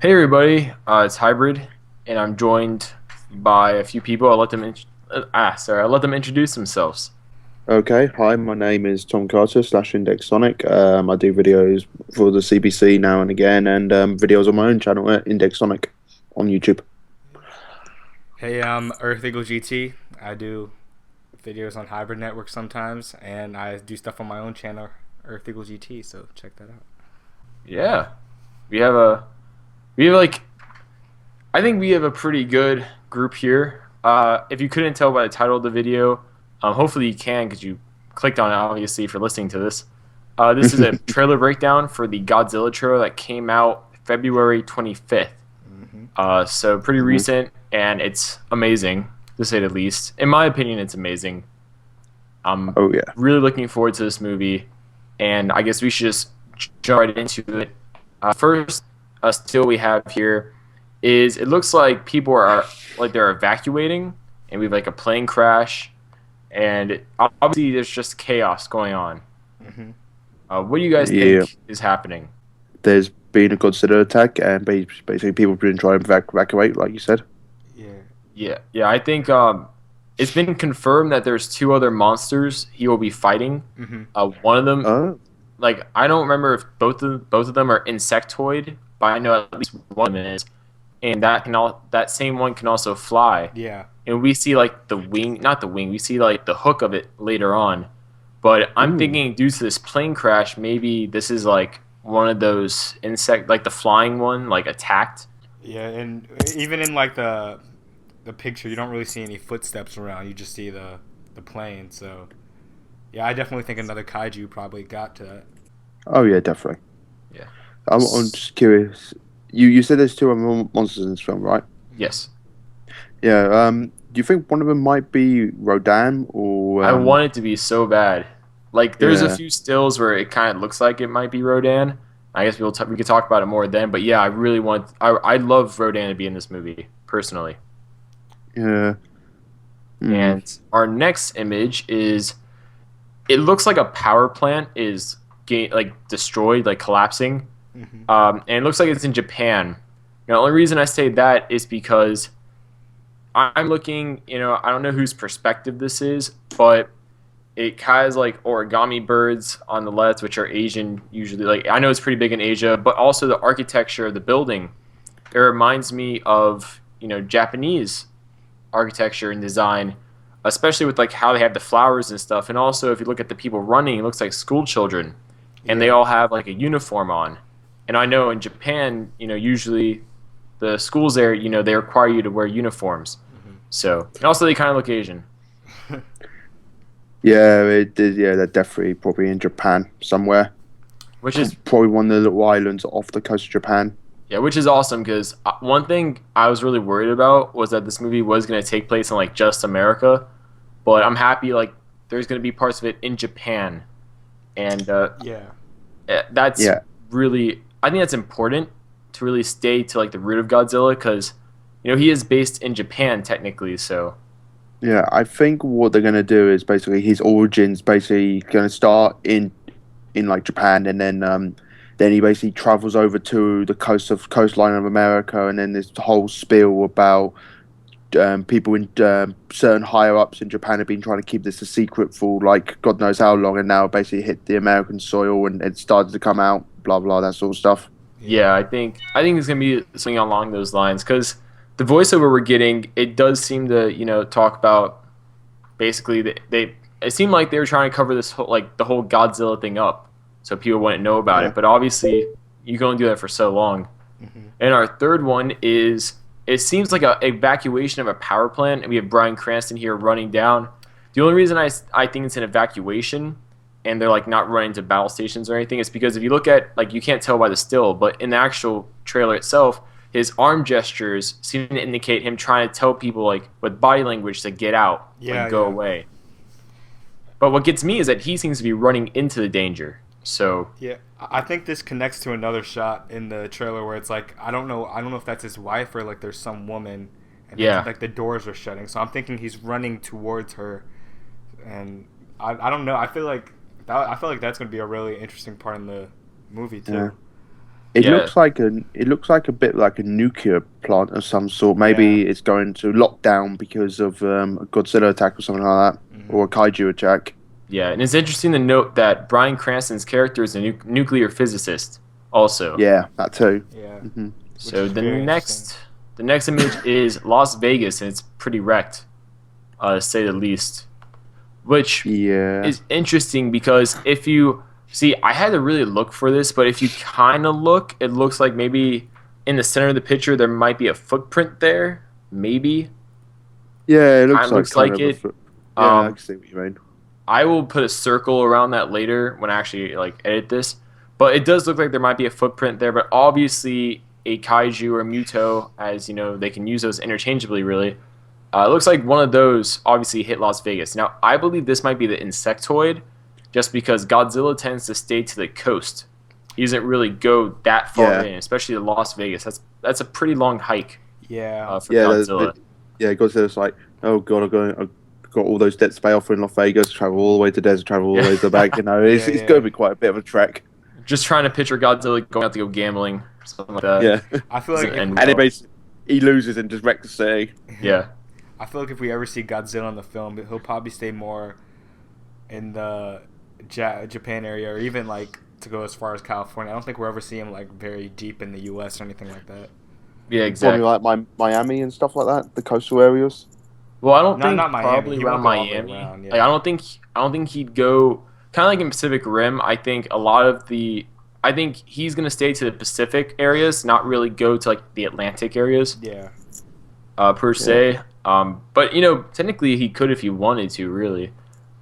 Hey everybody, it's Hybrid, and I'm joined by a few people. I'll let them introduce themselves. Okay, hi, my name is Tom Carter slash Index Sonic. I do videos for the CBC now and again, and videos on my own channel at Index Sonic on YouTube. Hey, I'm Earth Eagle GT. I do videos on Hybrid Network sometimes, and I do stuff on my own channel, Earth Eagle GT. So check that out. Yeah, we have a we have like I think we have a pretty good group here. If you couldn't tell by the title of the video, hopefully you can because you clicked on it obviously for listening to this. This is a trailer breakdown for the Godzilla trailer that came out February 25th. Mm-hmm. So pretty hmm recent, and it's amazing to say the least. In my opinion, it's amazing. I'm Oh yeah, really looking forward to this movie, and I guess we should just jump right into it. First, a still we have here is it looks like people are like they're evacuating, and we have like a plane crash, and obviously there's just chaos going on. Mm-hmm. What do you guys yeah. think is happening? There's been a Godzilla attack, and basically people have been trying to evacuate, like you said. Yeah. Yeah, I think it's been confirmed that there's two other monsters he will be fighting. Mm-hmm. One of them, Oh, like I don't remember if both of them are insectoid, but I know at least one of them is, and that same one can also fly. Yeah. And we see like the wing, not the wing, we see like the hook of it later on. But I'm mm, thinking due to this plane crash, maybe this is like one of those insect, like the flying one, like attacked. Yeah, and even in like the picture, you don't really see any footsteps around. You just see the plane. So yeah, I definitely think another kaiju probably got to that. oh yeah, definitely. Yeah. I'm just curious. You said there's two other monsters in this film, right? Yes. Yeah. Do you think one of them might be Rodin or I want it to be so bad. Like, there's a yeah, few stills where it kind of looks like it might be Rodan. I guess we could talk about it more then. But yeah, I really want. I love Rodan to be in this movie personally. yeah. Mm. And our next image is it looks like a power plant is like destroyed, like collapsing. Mm-hmm. And it looks like it's in Japan. Now, the only reason I say that is because I'm looking. I don't know whose perspective this is, but it has like origami birds on the left, which are Asian usually. Like I know it's pretty big in Asia, but also the architecture of the building. It reminds me of Japanese architecture and design, especially with like how they have the flowers and stuff. And also, if you look at the people running, it looks like school children, and they Yeah. all have like a uniform on. And I know in Japan, usually the schools there, they require you to wear uniforms. So, and also they kind of look Asian, Mm-hmm. Yeah, it did. Yeah, they're definitely probably in Japan somewhere. which is Probably one of the little islands off the coast of Japan. Yeah, which is awesome because one thing I was really worried about was that this movie was going to take place in like just America, but I'm happy like there's going to be parts of it in Japan, and Yeah. that's Yeah, really I think that's important to really stay to like the root of Godzilla because he is based in Japan technically, so yeah. I think what they're gonna do is basically his origins basically gonna start in like Japan, and then he basically travels over to the coastline of America, and then this whole spiel about people in certain higher ups in Japan have been trying to keep this a secret for like God knows how long, and now basically hit the American soil and it started to come out. Blah blah that sort of stuff. Yeah. yeah, I think it's going to be something along those lines because the voiceover we're getting it does seem to talk about basically they it seemed like they were trying to cover this whole like the whole Godzilla thing up so people wouldn't know about Yeah. it. But obviously you can only do that for so long. Mm-hmm. And our third one is it seems like a evacuation of a power plant, and we have Bryan Cranston here running down. The only reason I think it's an evacuation and they're like not running to battle stations or anything is because if you look at like you can't tell by the still, but in the actual trailer itself, his arm gestures seem to indicate him trying to tell people like with body language to get out, like Yeah. go Yeah. away. But what gets me is that he seems to be running into the danger. So Yeah, I think this connects to another shot in the trailer where it's like I don't know if that's his wife or like there's some woman, and it's yeah, like the doors are shutting. So I'm thinking he's running towards her, and I don't know. I feel like that's gonna be a really interesting part in the movie Yeah. too. It Yeah, looks like a bit like a nuclear plant of some sort. Yeah. Maybe it's going to lockdown because of a Godzilla attack or something like that, Hmm. or a kaiju attack. yeah, and it's interesting to note that Bryan Cranston's character is a nuclear physicist, also. Yeah, that too. Yeah. Hmm. Which So is very interesting. the next image is Las Vegas, and it's pretty wrecked, to say the least. Which Yeah, is interesting because if you see, I had to really look for this, but if you kind of look, it looks like maybe in the center of the picture there might be a footprint there. Maybe yeah, it kind of looks like it. Yeah, I Um, can see what you mean. I will put a circle around that later when I actually like edit this. But it does look like there might be a footprint there, but obviously a kaiju or muto, as you know, they can use those interchangeably. Really, it looks like one of those obviously hit Las Vegas. Now I believe this might be the insectoid, just because Godzilla tends to stay to the coast. He doesn't really go that far Yeah. in, especially to Las Vegas. That's a pretty long hike Yeah. for Yeah, Godzilla. Godzilla's like, oh god, I've got all those debts to pay off in Las Vegas. Travel all the way to desert, travel all the way to the back. You know, it's Yeah, it's yeah. going to be quite a bit of a trek. Just trying to picture Godzilla going out to go gambling, or something like that. Yeah, I feel like Doesn't end if, and well. he loses and just wrecks the city. Yeah. I feel like if we ever see Godzilla in the film, he'll probably stay more in the Japan area, or even like to go as far as California. I don't think we'll ever see him like very deep in the U.S. or anything like that. Yeah, Probably exactly. like Miami and stuff like that, the coastal areas. Well, I don't No, think not Miami. probably He around won't go all the way Miami. around, yeah. Like I don't think he'd go kind of like in Pacific Rim. I think a lot of I think he's gonna stay to the Pacific areas, not really go to like the Atlantic areas Yeah. per se. But you know, technically he could if he wanted to, really.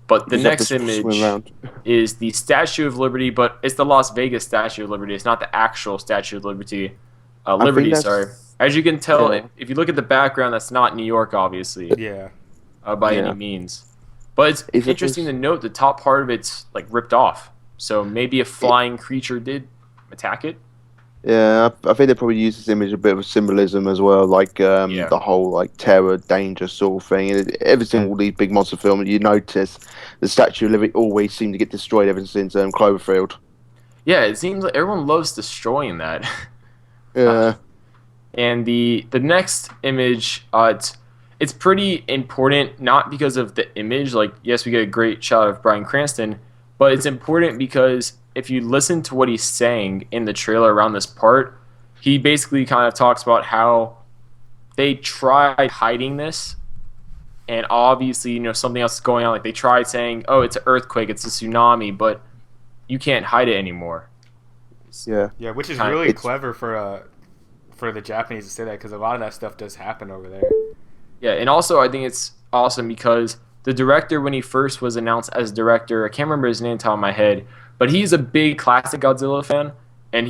But the You just have next to swim image around. is the Statue of Liberty, but it's the Las Vegas Statue of Liberty. It's not the actual Statue of Liberty. I Liberty, think sorry. that's- As you can tell, Yeah. if you look at the background, that's not New York, obviously, Yeah. by Yeah. any means. But it's Is it interesting this- to note the top part of it's like ripped off. So maybe a flying creature did attack it. Yeah, I think they probably use this image a bit of symbolism as well, like Yeah. the whole like terror, danger sort of thing. And every single these big monster films, you notice the Statue of Liberty always seem to get destroyed ever since Cloverfield. Yeah, it seems like everyone loves destroying that. Yeah, And the next image, it's pretty important, not because of the image. Like, yes, we get a great shot of Bryan Cranston, but it's important because if you listen to what he's saying in the trailer around this part, he basically kind of talks about how they tried hiding this, and obviously, you know, something else is going on. Like, they tried saying, "Oh, it's an earthquake, it's a tsunami," but you can't hide it anymore. yeah, Yeah, which is Kinda- really it's- clever for the Japanese to say that, because a lot of that stuff does happen over there. Yeah, and also I think it's awesome because the director, when he first was announced as director, I can't remember his name top of my head, but he's a big classic Godzilla fan, and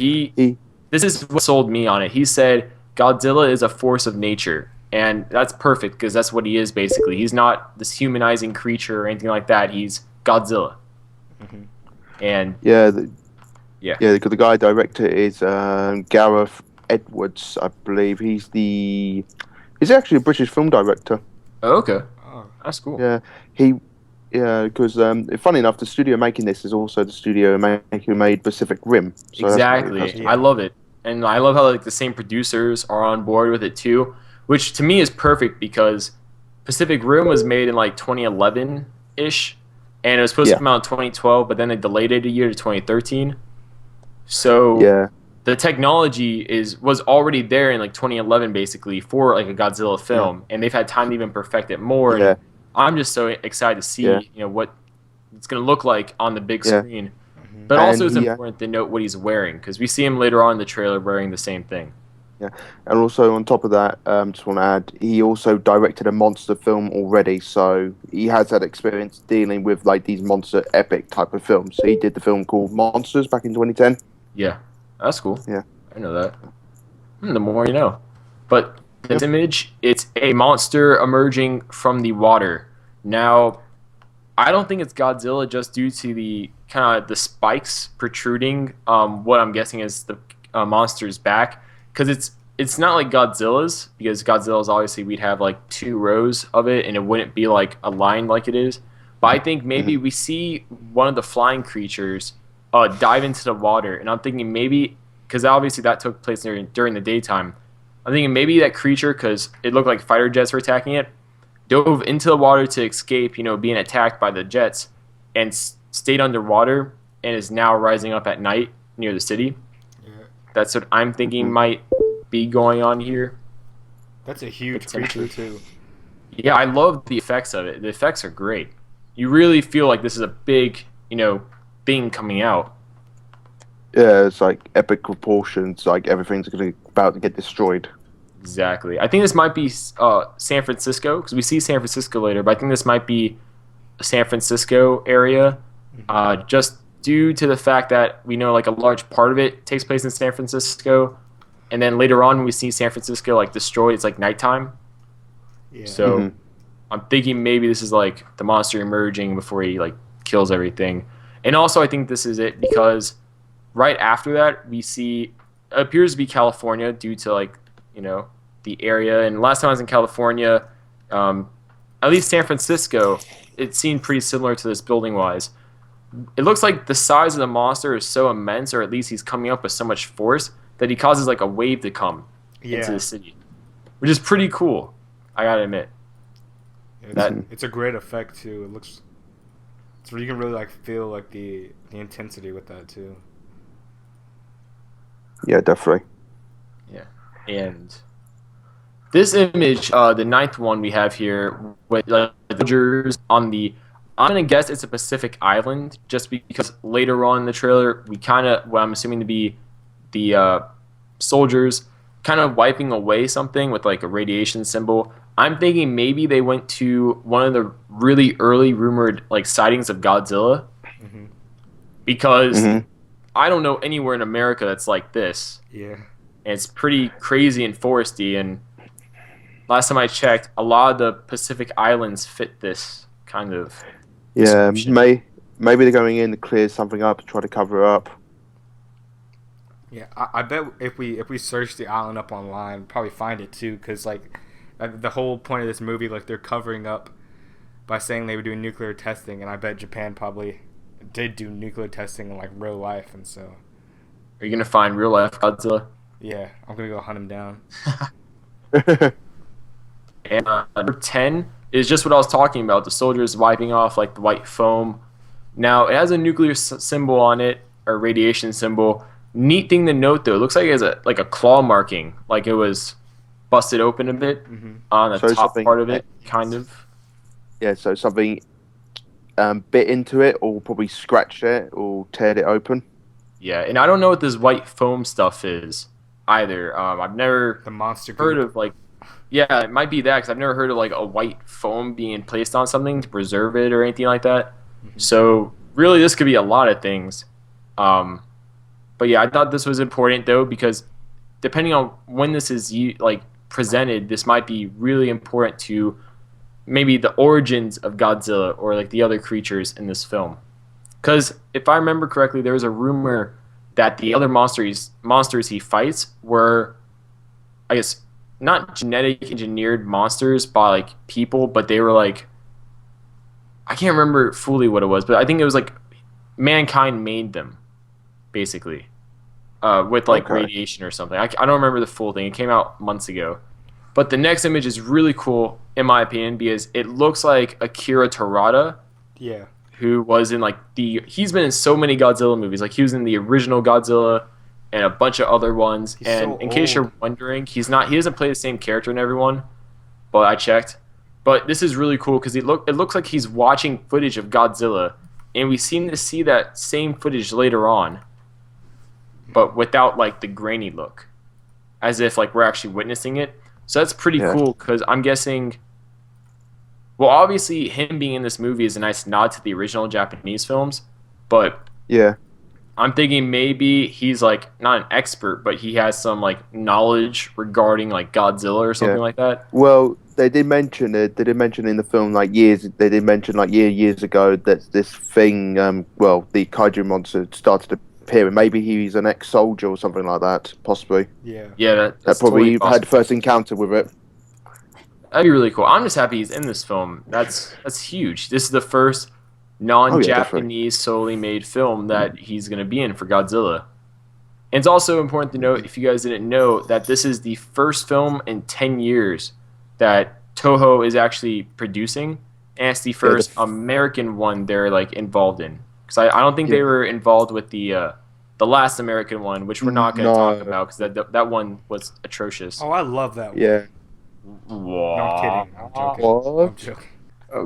this is what sold me on it. He said Godzilla is a force of nature, and that's perfect because that's what he is basically. He's not this humanizing creature or anything like that. He's Godzilla, Mhm. and yeah, Yeah. yeah. Because the guy director is Gareth Edwards, I believe. He's actually a British film director. oh, okay, Oh. that's cool. Yeah, because funny enough, the studio making this is also the studio who made Pacific Rim. So Exactly. Yeah. I love it. And I love how like the same producers are on board with it too, which to me is perfect because Pacific Rim was made in like 2011-ish and it was supposed Yeah. to come out in 2012, but then they delayed it a year to 2013. So Yeah, the technology was already there in like 2011 basically for like a Godzilla film and they've had time to even perfect it more Yeah. and I'm just so excited to see, Yeah. you know, what it's going to look like on the big Yeah. screen. Mhm. But also, it's And important to note what he's wearing because we see him later on in the trailer wearing the same thing. and also on top of that, just want to add, he also directed a monster film already, so he has had experience dealing with like these monster epic type of films. So he did the film called Monsters back in 2010. Yeah, that's cool. Yeah. I know that. The more you know. But this image, it's a monster emerging from the water. Now, I don't think it's Godzilla just due to the kind of the spikes protruding. What I'm guessing is the monster's back because it's not like Godzilla's because Godzilla's obviously we'd have like 2 rows of it and it wouldn't be like a line like it is. But I think maybe we see one of the flying creatures dive into the water and I'm thinking maybe because obviously that took place during the daytime. I'm thinking maybe that creature, because it looked like fighter jets were attacking it, dove into the water to escape, being attacked by the jets, and stayed underwater and is now rising up at night near the city. Yeah. That's what I'm thinking might be going on here. That's a huge creature too. Yeah, I love the effects of it. The effects are great. You really feel like this is a big, thing coming out. Yeah, it's like epic proportions. Like everything's about to get destroyed. Exactly. I think this might be San Francisco, because we see San Francisco later, but I think this might be a San Francisco area, just due to the fact that we know like a large part of it takes place in San Francisco, and then later on when we see San Francisco like destroyed, it's like nighttime. Yeah. So I'm thinking maybe this is like the monster emerging before he like kills everything. And also I think this is it because right after that we see it appears to be California due to like the area. And last time I was in California, at least San Francisco, it seemed pretty similar to this building wise. It looks like the size of the monster is so immense, or at least he's coming up with so much force that he causes like a wave to come into the city, which is pretty cool. I gotta admit. It's a great effect too. It looks, so you can really like feel like the intensity with that too. Yeah, definitely. Yeah, and this image, the ninth one we have here with the soldiers on the. I'm gonna guess it's a Pacific island, just because later on in the trailer we what I'm assuming to be the soldiers kind of wiping away something with like a radiation symbol. I'm thinking maybe they went to one of the really early rumored like sightings of Godzilla, because I don't know anywhere in America that's like this. Yeah, and it's pretty crazy and foresty. And last time I checked, a lot of the Pacific islands fit this kind of. Yeah, maybe they're going in to clear something up, to try to cover it up. Yeah, I bet if we search the island up online, we'll probably find it too. Because like the whole point of this movie, like they're covering up by saying they were doing nuclear testing, and I bet Japan probably did do nuclear testing in like real life, and so. Are you gonna find real life Godzilla? Yeah, I'm gonna go hunt him down. And number 10 is just what I was talking about, the soldiers wiping off like the white foam. Now, it has a nuclear symbol on it, or radiation symbol. Neat thing to note, though, it looks like it has a claw marking, like it was busted open a bit on the top part of it, kind of. Yeah, so something bit into it, or probably scratched it, or teared it open. Yeah, and I don't know what this white foam stuff is either. I've never the monster heard of like. Yeah, it might be that, because I've never heard of like a white foam being placed on something to preserve it or anything like that. So really, this could be a lot of things. But yeah, I thought this was important though, because depending on when this is like presented, this might be really important to maybe the origins of Godzilla or like the other creatures in this film. Because if I remember correctly, there was a rumor that the other monsters he fights were, I guess, not genetic engineered monsters by like people, but they were like, I can't remember fully what it was, but I think it was like mankind made them, basically, with like radiation or something. I don't remember the full thing. It came out months ago. But the next image is really cool, in my opinion, because it looks like Akira Torada. Yeah. Who was in like he's been in so many Godzilla movies. Like he was in the original Godzilla and a bunch of other ones. He's and so in case old. you're wondering, he doesn't play the same character in everyone, but I checked. But this is really cool because it looks like he's watching footage of Godzilla, and we seem to see that same footage later on, but without like the grainy look, as if like we're actually witnessing it. So that's pretty cool, because I'm guessing. Well, obviously, him being in this movie is a nice nod to the original Japanese films, but yeah, I'm thinking maybe he's like not an expert, but he has some like knowledge regarding like Godzilla or something like that. Well, they did mention it. They did mention in the film like years. They did mention like years ago that this thing, the kaiju monster started appearing. Maybe he's an ex-soldier or something like that, possibly. Yeah. Yeah, that probably totally had first encounter with it. That'd be really cool. I'm just happy he's in this film. That's huge. This is the first non-Japanese solely made film that he's going to be in for Godzilla. And it's also important to note, if you guys didn't know, that this is the first film in 10 years that Toho is actually producing, and it's the first American one they're like involved in. Because I don't think they were involved with the last American one, which we're not going to talk about because that one was atrocious. Oh, I love that one. Yeah. No, I'm kidding. I'm joking. What? I'm joking. Oh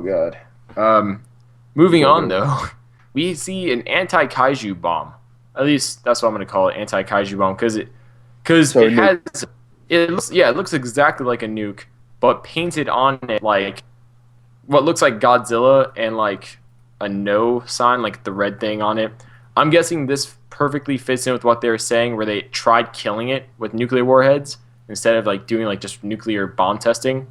god. Moving on though, we see an anti-kaiju bomb. At least that's what I'm going to call it, anti-kaiju bomb, because it looks exactly like a nuke, but painted on it like what looks like Godzilla and like a no sign, like the red thing on it. I'm guessing this perfectly fits in with what they were saying, where they tried killing it with nuclear warheads instead of like doing like just nuclear bomb testing.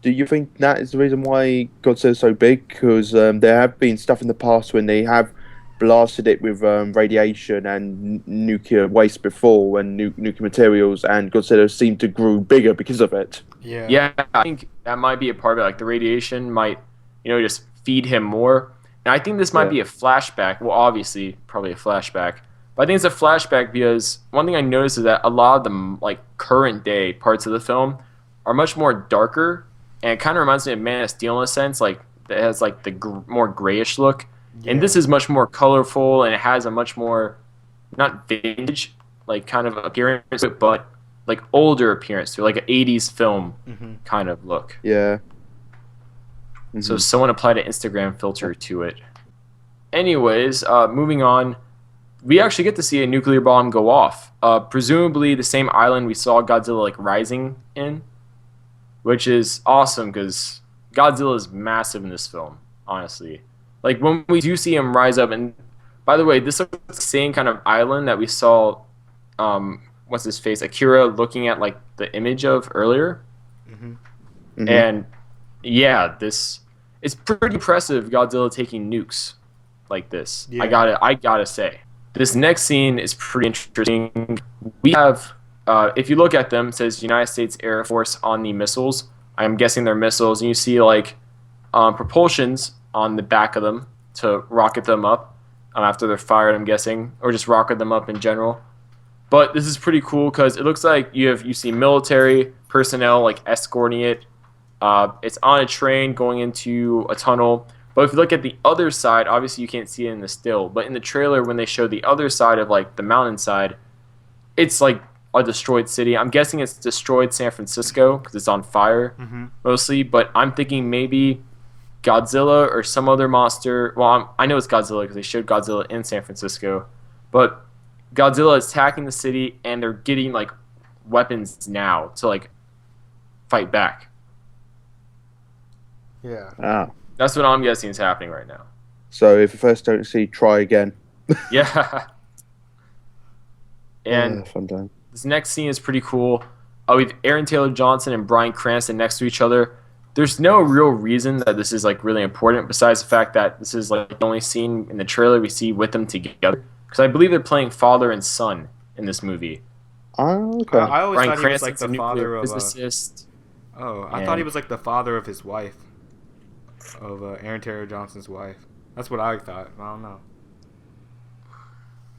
Do you think that is the reason why Godzilla's so big? Because there have been stuff in the past when they have blasted it with radiation and nuclear waste before, and nuclear materials, and Godzilla seemed to grow bigger because of it. Yeah, I think that might be a part of it. Like the radiation might, just feed him more. And I think this might be a flashback. Well, obviously, probably a flashback. But I think it's a flashback because one thing I noticed is that a lot of the like current day parts of the film are much more darker, and it kind of reminds me of Man of Steel in a sense. Like it has like the more grayish look, and this is much more colorful, and it has a much more not vintage like kind of appearance to it, but like older appearance to it, like an 80s film kind of look. Yeah. So someone applied an Instagram filter to it. Anyways, moving on, we actually get to see a nuclear bomb go off. Presumably the same island we saw Godzilla like rising in, which is awesome because Godzilla is massive in this film, honestly. Like when we do see him rise up, and by the way, this looks like the same kind of island that we saw, what's his face, Akira looking at like the image of earlier. And yeah, it's pretty impressive, Godzilla taking nukes like this. I gotta say. This next scene is pretty interesting. We have, if you look at them, it says United States Air Force on the missiles. I'm guessing they're missiles, and you see like propulsions on the back of them to rocket them up after they're fired, I'm guessing, or just rocket them up in general. But this is pretty cool because it looks like you see military personnel like escorting it. It's on a train going into a tunnel. But if you look at the other side, obviously you can't see it in the still, but in the trailer when they show the other side of like the mountainside, it's like a destroyed city. I'm guessing it's destroyed San Francisco because it's on fire mostly, but I'm thinking maybe Godzilla or some other monster. Well, I know it's Godzilla because they showed Godzilla in San Francisco, but Godzilla is attacking the city and they're getting like weapons now to like fight back. Yeah. Ah. That's what I'm guessing is happening right now. So if you first don't see, try again. Yeah. And fun time. This next scene is pretty cool. We have Aaron Taylor Johnson and Bryan Cranston next to each other. There's no real reason that this is like really important besides the fact that this is like the only scene in the trailer we see with them together. Because I believe they're playing father and son in this movie. Oh, okay. I always Bryan thought he was like Cranston's the a father nuclear of. physicist. I thought he was like the father of his wife, of Aaron Taylor Johnson's wife. That's what I thought. I don't know.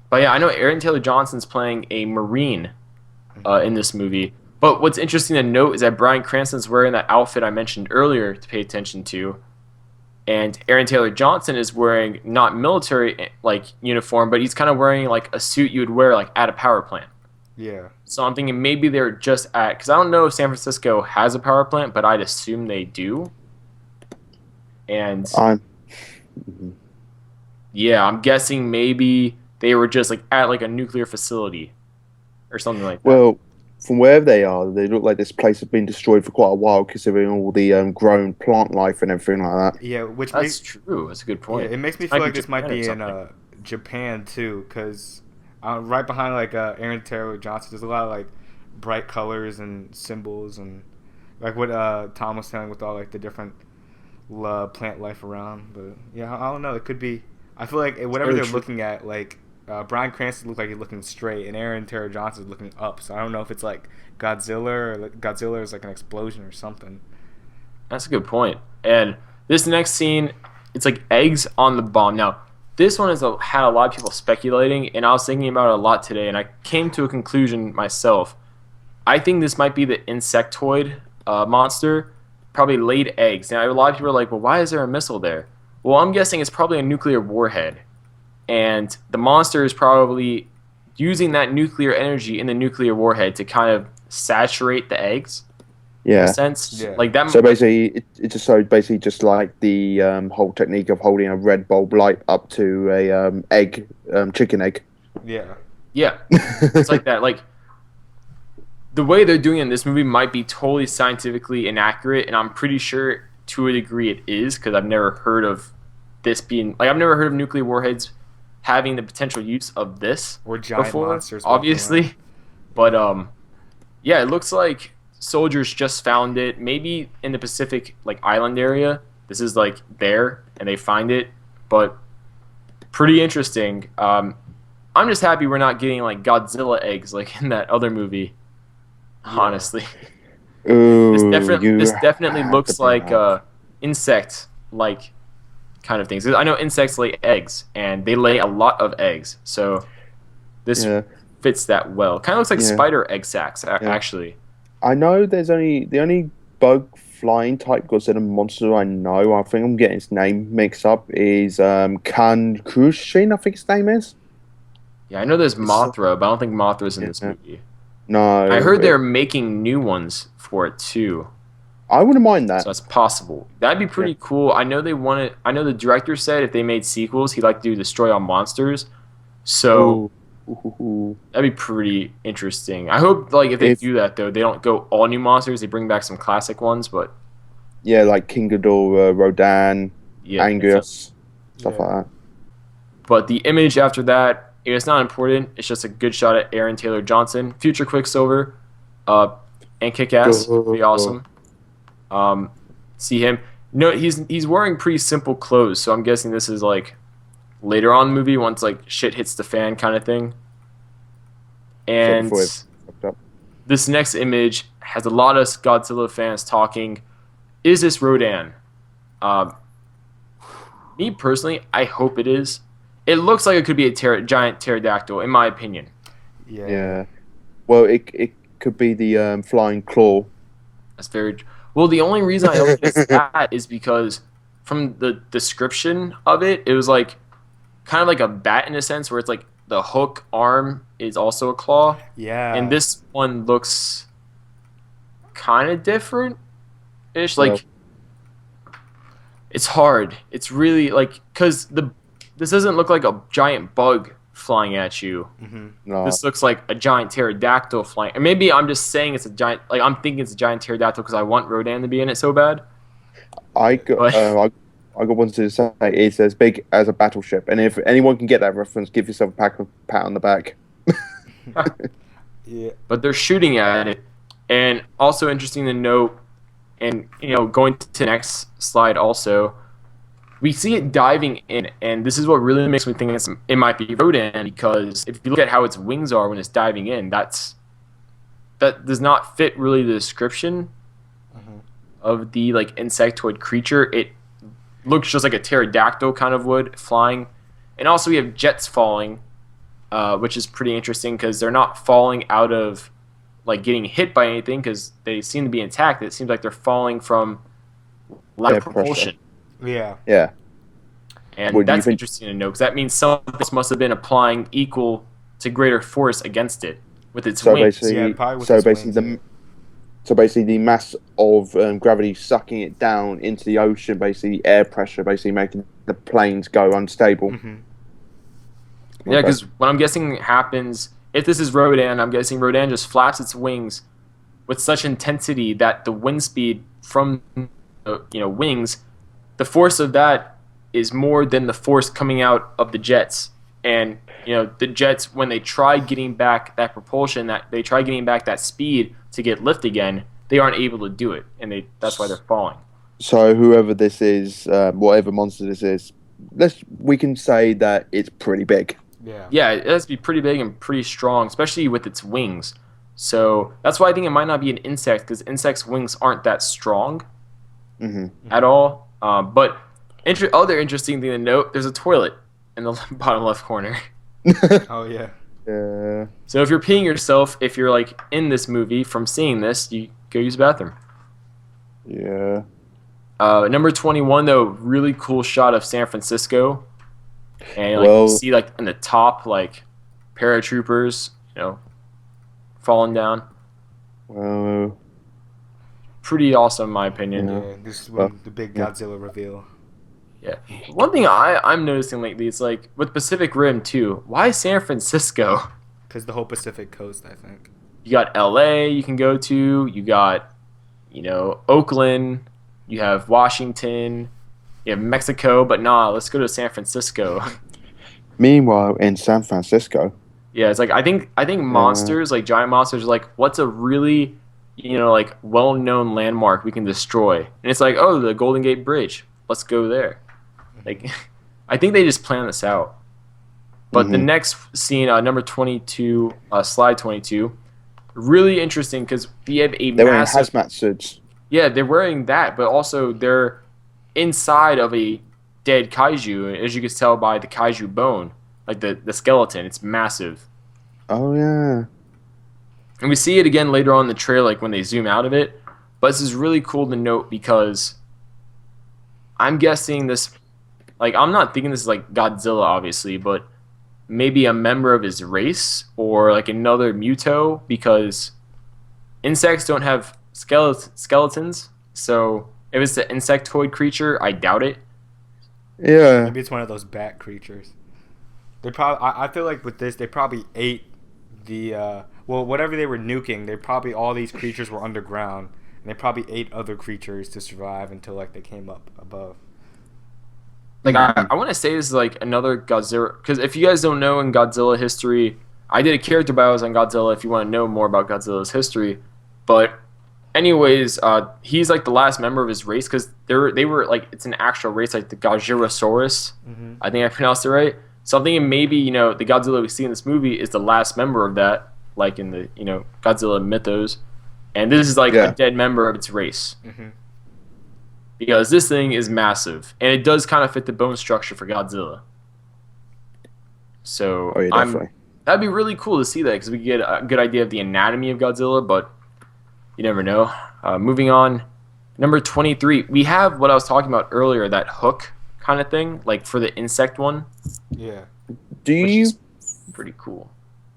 But yeah, I know Aaron Taylor Johnson's playing a Marine in this movie. But what's interesting to note is that Bryan Cranston's wearing that outfit I mentioned earlier to pay attention to. And Aaron Taylor Johnson is wearing not military like uniform, but he's kind of wearing like a suit you would wear like at a power plant. Yeah. So I'm thinking maybe they're just at, because I don't know if San Francisco has a power plant, but I'd assume they do. And yeah, I'm guessing maybe they were just like at like a nuclear facility or something like that. Well, from where they are, they look like this place has been destroyed for quite a while, considering all the grown plant life and everything like that. Yeah, That's true. That's a good point. Yeah, it makes me feel like this might be in Japan too, because right behind like Aaron Taylor Johnson, there's a lot of like bright colors and symbols and like what Tom was saying with all like the different plant life around. But yeah, I don't know. It could be. I feel like whatever they're looking at, like Bryan Cranston looked like he's looking straight, and Aaron Taylor Johnson is looking up. So I don't know if it's like Godzilla or like Godzilla is like an explosion or something. That's a good point. And this next scene, it's like eggs on the bomb. Now, this one had a lot of people speculating, and I was thinking about it a lot today, and I came to a conclusion myself. I think this might be the insectoid monster, probably laid eggs. Now, a lot of people are like, well, why is there a missile there? Well, I'm guessing it's probably a nuclear warhead, and the monster is probably using that nuclear energy in the nuclear warhead to kind of saturate the eggs. In Yeah. a sense, Yeah. like that. So basically, it's just like the whole technique of holding a red bulb light up to a egg, chicken egg. Yeah. Yeah, it's like that. Like the way they're doing it in this movie might be totally scientifically inaccurate, and I'm pretty sure to a degree it is, because I've never heard of this being like I've never heard of nuclear warheads having the potential use of this Or giant before, monsters walking obviously. around. But yeah, it looks like soldiers just found it, maybe in the Pacific like island area. This is like there, and they find it, but pretty interesting. I'm just happy we're not getting like Godzilla eggs like in that other movie. Honestly, Ooh, this definitely have looks to be like that. insect like kind of things. I know insects lay eggs, and they lay a lot of eggs, so this Yeah. fits that well. Kind of looks like Yeah. spider egg sacs, Yeah. actually. I know the only bug flying type Godzilla monster I know. I think I'm getting its name mixed up. Is Kankushin, I think his name is. Yeah, I know there's Mothra, but I don't think Mothra's in this Yeah. movie. No, I heard they're making new ones for it too, I wouldn't mind that. so it's possible. That'd be pretty cool. I know they wanted. I know the director said if they made sequels, he'd like to do Destroy All Monsters. So Ooh. that'd be pretty interesting. I hope like if they do that though, they don't go all new monsters. They bring back some classic ones, but Yeah, like King Ghidorah, Rodan, yeah. Angus, stuff Yeah. like that. But the image after that, it's not important. It's just a good shot at Aaron Taylor Johnson, future Quicksilver, and Kick-Ass. Would be awesome. See him. No, he's wearing pretty simple clothes, so I'm guessing this is like later on in the movie once like shit hits the fan kind of thing. And before it's fucked up. this next image has a lot of Godzilla fans talking. Is this Rodan? Me personally, I hope it is. It looks like it could be a giant pterodactyl, in my opinion. Yeah. Yeah. Well, it could be the flying claw. That's very well. The only reason I don't think it's that is because from the description of it, it was like kind of like a bat in a sense, where it's like the hook arm is also a claw, Yeah. and this one looks kind of different-ish. Like it's hard. It's really like because this doesn't look like a giant bug flying at you. Mm-hmm. No. This looks like a giant pterodactyl flying. Or maybe I'm just saying it's a giant. Like I'm thinking it's a giant pterodactyl because I want Rodan to be in it so bad. I got one to say it's as big as a battleship, and if anyone can get that reference, give yourself a pat on the back. Yeah. But they're shooting at it, and also interesting to note, and going to the next slide also, we see it diving in, and this is what really makes me think it might be Rodan, because if you look at how its wings are when it's diving in, that does not fit really the description of the like insectoid creature. It looks just like a pterodactyl kind of would flying, and also we have jets falling, which is pretty interesting because they're not falling out of like getting hit by anything because they seem to be intact. It seems like they're falling from lack of propulsion. Yeah. Yeah. And What do you that's think- interesting to know because that means something else must have been applying equal to greater force against it with its So wings. basically, Yeah, probably with his wings, the mass of gravity sucking it down into the ocean, basically air pressure, basically making the planes go unstable. Mm-hmm. Yeah, because what I'm guessing happens, if this is Rodan, I'm guessing Rodan just flaps its wings with such intensity that the wind speed from wings, the force of that is more than the force coming out of the jets. And the jets, when they try getting back that propulsion, that they try getting back that speed to get lift again, they aren't able to do it, and that's why they're falling. So whoever this is, whatever monster this is, we can say that it's pretty big. Yeah. Yeah, it has to be pretty big and pretty strong, especially with its wings. So that's why I think it might not be an insect, because insects' wings aren't that strong Mm-hmm. at all. But other interesting thing to note, there's a toilet in the bottom left corner. Oh yeah. Yeah. So if you're peeing yourself, if you're like in this movie from seeing this, you go use the bathroom. Yeah. Number 21 though, really cool shot of San Francisco, and like Well- you see like in the top like paratroopers, falling down. Well. Pretty awesome in my opinion. Yeah. Yeah, this is when the big Godzilla reveal. Yeah. One thing I'm noticing lately is like with Pacific Rim too. Why San Francisco? Because the whole Pacific Coast, I think. You got LA you can go to. You got, Oakland. You have Washington. You have Mexico. But nah, let's go to San Francisco. Meanwhile, in San Francisco. Yeah, it's like I think monsters, like giant monsters, are like what's a really, like well-known landmark we can destroy. And it's like, oh, the Golden Gate Bridge. Let's go there. Like, I think they just plan this out. But the next scene, number 22, slide 22, really interesting because we have a They're wearing massive. hazmat suits. Yeah, they're wearing that, but also they're inside of a dead kaiju, as you can tell by the kaiju bone, like the skeleton. It's massive. Oh yeah. And we see it again later on in the trailer, like when they zoom out of it. But this is really cool to note because I'm guessing this, like, I'm not thinking this is like Godzilla, obviously, but maybe a member of his race or like another Muto because insects don't have skeletons. So if it's an insectoid creature, I doubt it. Yeah. Maybe it's one of those bat creatures. They probably. I feel like with this, they probably ate the whatever they were nuking. All these creatures were underground, and they probably ate other creatures to survive until like they came up above. Like I want to say this is like another Godzilla because if you guys don't know in Godzilla history, I did a character bios on Godzilla. If you want to know more about Godzilla's history, but anyways, he's like the last member of his race because they were like it's an actual race like the Godzilla-saurus. Mm-hmm. I think I pronounced it right. So I'm thinking maybe the Godzilla we see in this movie is the last member of that, like in the Godzilla mythos, and this is like a dead member of its race. Mm-hmm. Because this thing is massive, and it does kind of fit the bone structure for Godzilla. So Oh yeah, definitely. that'd be really cool to see that because we get a good idea of the anatomy of Godzilla, but you never know. Moving on, number 23, we have what I was talking about earlier, that hook kind of thing, like for the insect one, Yeah. Do which you? is pretty cool.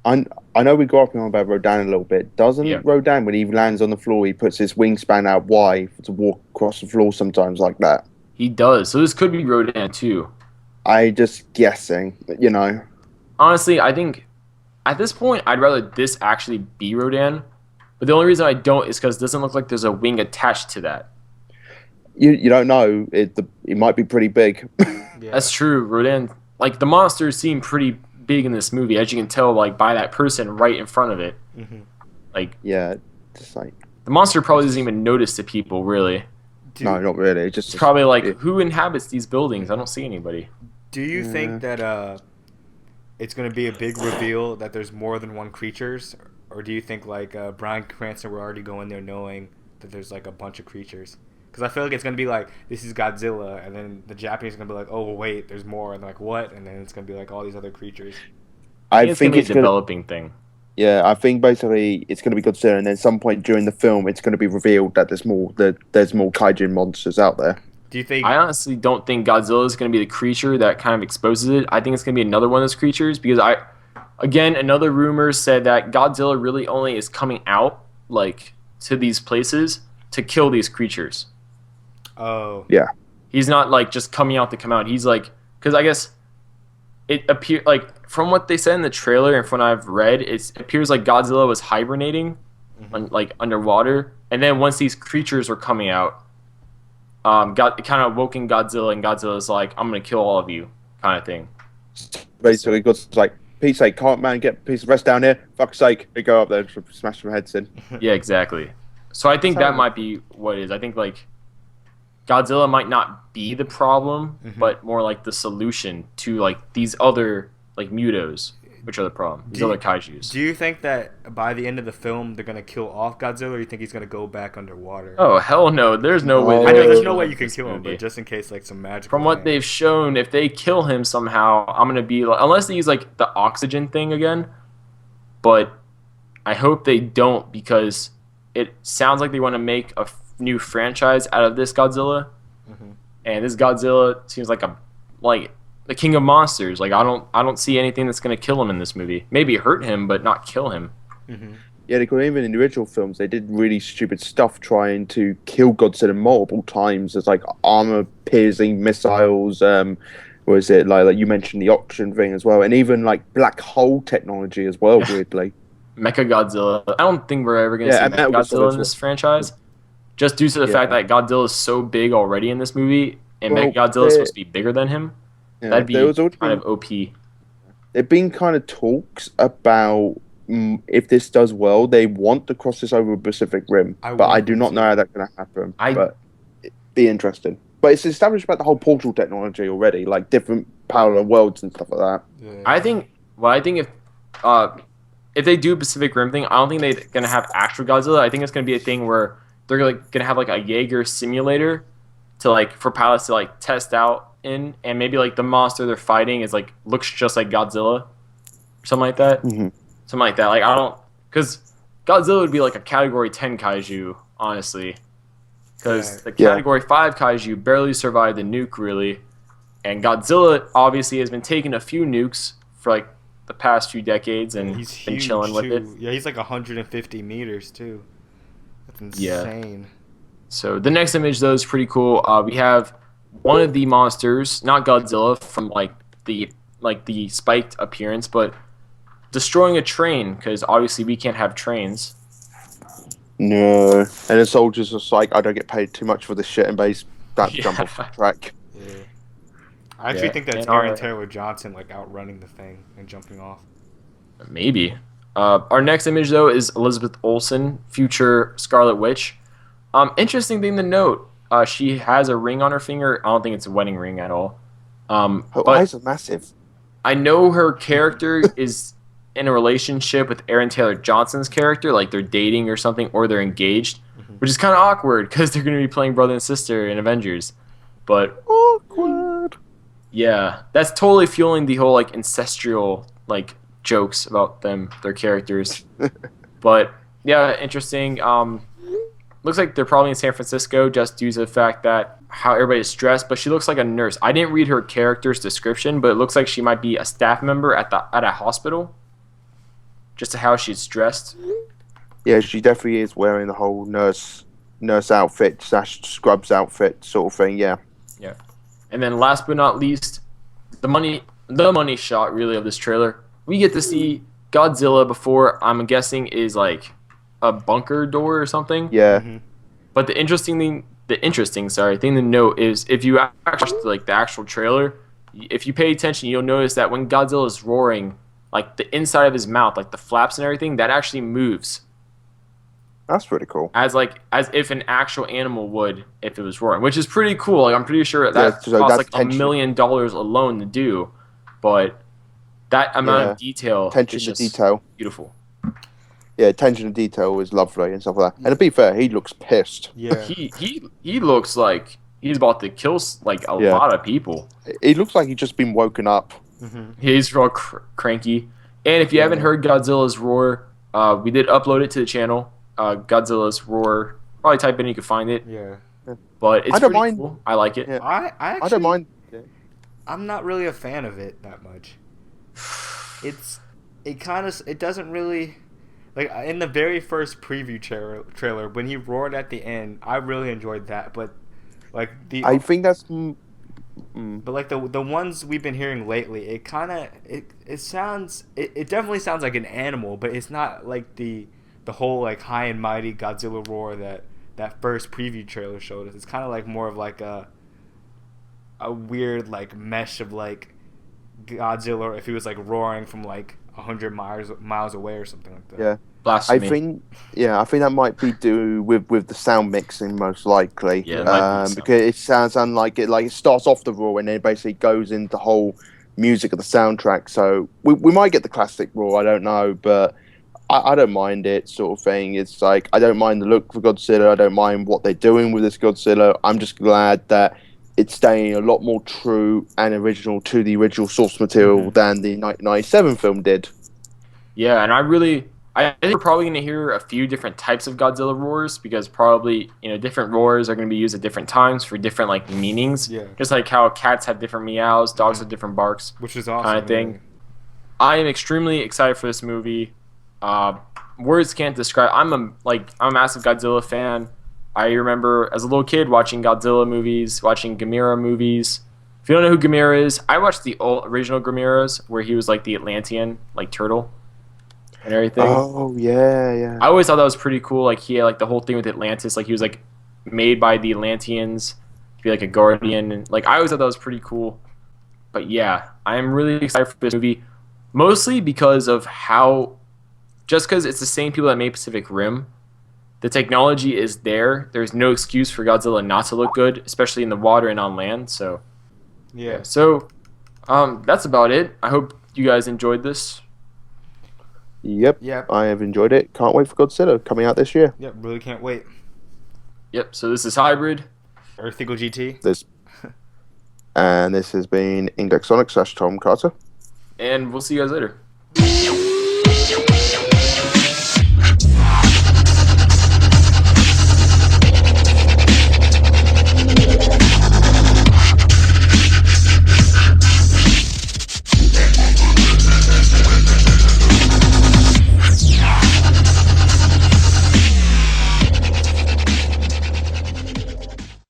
I know we got up on about Rodin a little bit. Doesn't Yeah. Rodin, when he lands on the floor, he puts his wingspan out wide to walk across the floor sometimes like that? He does. So this could be Rodin too. I just guessing, Honestly, I think at this point, I'd rather this actually be Rodin. But the only reason I don't is because it doesn't look like there's a wing attached to that. You don't know. It might be pretty big. Yeah. That's true. Rodin, like the monsters seem pretty big in this movie, as you can tell, like by that person right in front of it. Mm-hmm. Like Yeah, just like the monster probably doesn't even notice the people. Really, no, not really. it's Just probably like who inhabits these buildings? I don't see anybody. Do you think that it's going to be a big reveal that there's more than one creatures, or do you think like Bryan Cranston will already go in there knowing that there's like a bunch of creatures? Because I feel like it's going to be like, this is Godzilla, and then the Japanese are going to be like, oh wait, there's more, and like what? And then it's going to be like all these other creatures. I I think think it's it's a gonna. developing thing. Yeah, I think basically it's going to be Godzilla, and then some point during the film, it's going to be revealed that there's more kaiju monsters out there. Do you think? I honestly don't think Godzilla is going to be the creature that kind of exposes it. I think it's going to be another one of those creatures because again, another rumor said that Godzilla really only is coming out like to these places to kill these creatures. Oh. Yeah. He's not like just coming out to come out. He's like, because I guess it appears like from what they said in the trailer and from what I've read, it appears like Godzilla was hibernating, like underwater, and then once these creatures were coming out, it kind of woken Godzilla, and Godzilla's like, "I'm gonna kill all of you," kind of thing. Basically, Godzilla's like, Pete's sake, can't man get a piece of rest down here? Fuck's sake, they go up there and smash some heads in. Yeah, exactly. So I think that might be what it is. I think like Godzilla might not be the problem, but more like the solution to like these other like mutos. which are the problem. These Do you- other kaijus. Do you think that by the end of the film they're gonna kill off Godzilla, or you think he's gonna go back underwater? Oh hell no! There's no way. No. I they're know gonna there's kill no way him you in can this kill him, movie. but just in case like some magical. From what thing. they've shown, if they kill him somehow, I'm gonna be like, unless they use like the oxygen thing again. But I hope they don't, because it sounds like they want to make a new franchise out of this Godzilla, Mhm. and this Godzilla seems like the king of monsters. Like I don't see anything that's gonna kill him in this movie. Maybe hurt him, but not kill him. Mhm. Yeah, because even in the original films, they did really stupid stuff trying to kill Godzilla multiple times. There's like armor-piercing missiles. Was it like you mentioned the oxygen thing as well, and even like black hole technology as well? Yeah. Weirdly, Mecha Godzilla. I don't think we're ever gonna see and Mecha Metal Godzilla Godzilla in this franchise, just due to the Yeah. fact that Godzilla is so big already in this movie, and Well, Mecha Godzilla is supposed to be bigger than him. yeah, That'd be there was also kind of OP. there've been kind of talks about if this does well, they want to cross this over Pacific Rim, I but I want do them not to. know how that's going to happen. I- But it'd be interesting. But it's established about the whole portal technology already, like different parallel worlds and stuff like that. Yeah. I think if they do Pacific Rim thing, I don't think they're gonna have actual Godzilla. I think it's gonna be a thing where they're like gonna have like a Jaeger simulator to like for pilots to like test out in, and maybe like the monster they're fighting is like looks just like Godzilla, or something like that. Mhm. Something like that. Like I don't, because Godzilla would be like a Category 10 kaiju, honestly, because Yeah. the Yeah. Category 5 kaiju barely survived the nuke really, and Godzilla obviously has been taking a few nukes for like the past few decades and He's been huge chilling with too. it. Yeah, he's like 150 meters too. That's Yeah. insane. So the next image though is pretty cool. We have one of the monsters, not Godzilla, from like the spiked appearance, but destroying a train, because obviously we can't have trains. No. And the soldiers are like, I don't get paid too much for this shit, and base that Yeah. jump off the track. Yeah. I actually Yeah, think that's and Aaron our- Taylor Johnson like outrunning the thing and jumping off. Maybe. Our next image though is Elizabeth Olsen, future Scarlet Witch. Interesting thing to note. She has a ring on her finger. I don't think it's a wedding ring at all. Her But eyes are massive. I know her character is in a relationship with Aaron Taylor Johnson's character, like they're dating or something, or they're engaged, which is kind of awkward because they're going to be playing brother and sister in Avengers. But Awkward. yeah, that's totally fueling the whole like ancestral like jokes about them, their characters. But yeah, interesting. Looks like they're probably in San Francisco just due to the fact that how everybody's dressed. But she looks like a nurse. I didn't read her character's description, but it looks like she might be a staff member at a hospital. Just to how she's dressed. Yeah, she definitely is wearing the whole nurse outfit / scrubs outfit sort of thing. Yeah. And then last but not least, the money shot really of this trailer. We get to see Godzilla before, I'm guessing, is like a bunker door or something. Yeah. Mhm. But the interesting thing to note is if you actually watch like the actual trailer, if you pay attention, you'll notice that when Godzilla is roaring, like the inside of his mouth, like the flaps and everything, that actually moves That's pretty cool. as if an actual animal would if it was roaring, which is pretty cool. Like I'm pretty sure that Yeah, so costs that's like tension. $1 million alone to do, but that amount of detail Attention is to just detail. beautiful. Yeah, attention to detail is lovely and stuff like that. And to be fair, he looks pissed. Yeah. He looks like he's about to kill like a Yeah. lot of people. He looks like he's just been woken up. Mhm. He's real cranky. And if you haven't heard Godzilla's roar, we did upload it to the channel. Godzilla's roar. Probably type in, you can find it. Yeah. But it's I don't pretty mind. cool. I like it. Yeah. I actually I don't mind. I'm not really a fan of it that much. It doesn't really like in the very first preview trailer when he roared at the end. I really enjoyed that, but like I think that's. but like the ones we've been hearing lately, it definitely sounds like an animal, but it's not like the whole like high and mighty Godzilla roar that first preview trailer showed us. It's kind of like more of like a weird like mesh of like Godzilla if he was like roaring from like 100 miles away or something like that. Yeah. I Blasphemy. think that might be due with the sound mixing most likely. Yeah, it might be the sound. Because it sounds unlike it. Like it starts off the roar and then it basically goes into the whole music of the soundtrack. So we might get the classic roar. I don't know, but I don't mind it, sort of thing. It's like I don't mind the look for Godzilla. I don't mind what they're doing with this Godzilla. I'm just glad that it's staying a lot more true and original to the original source material than the 1997 film did. Yeah, and I think we're probably going to hear a few different types of Godzilla roars because probably, different roars are going to be used at different times for different, like, meanings. Yeah. Just like how cats have different meows, dogs have different barks. Which is awesome. Kind of thing. Yeah. I am extremely excited for this movie. Words can't describe. I'm a massive Godzilla fan. I remember as a little kid watching Godzilla movies, watching Gamera movies. If you don't know who Gamera is, I watched the original Gameras where he was like the Atlantean, like turtle, and everything. Oh yeah. I always thought that was pretty cool. Like he had like the whole thing with Atlantis. Like he was like made by the Atlanteans to be like a guardian, and like I always thought that was pretty cool. But yeah, I am really excited for this movie, mostly because of just because it's the same people that made Pacific Rim. The technology is there. There's no excuse for Godzilla not to look good, especially in the water and on land. So, Yeah. So, that's about it. I hope you guys enjoyed this. Yep. I have enjoyed it. Can't wait for Godzilla coming out this year. Yep. Really can't wait. Yep. So this is Hybrid. Earth Eagle GT. And this has been Indexonic / Tom Carter. And we'll see you guys later.